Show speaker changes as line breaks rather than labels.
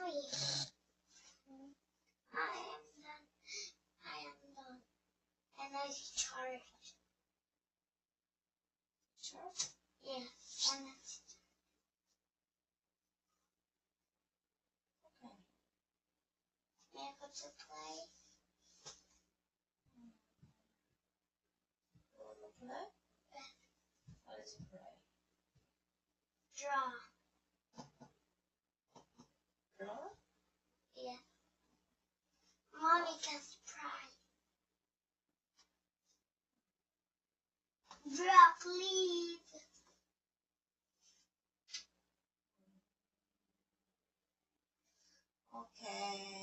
Mommy. I am done. I am done. And I charge.
Charge?
Yeah. And that's
Okay.
may I go to play?
You want to play? What is play?
Draw.
Draw?
Yeah. Mommy can surprise. Draw, please.
Okay.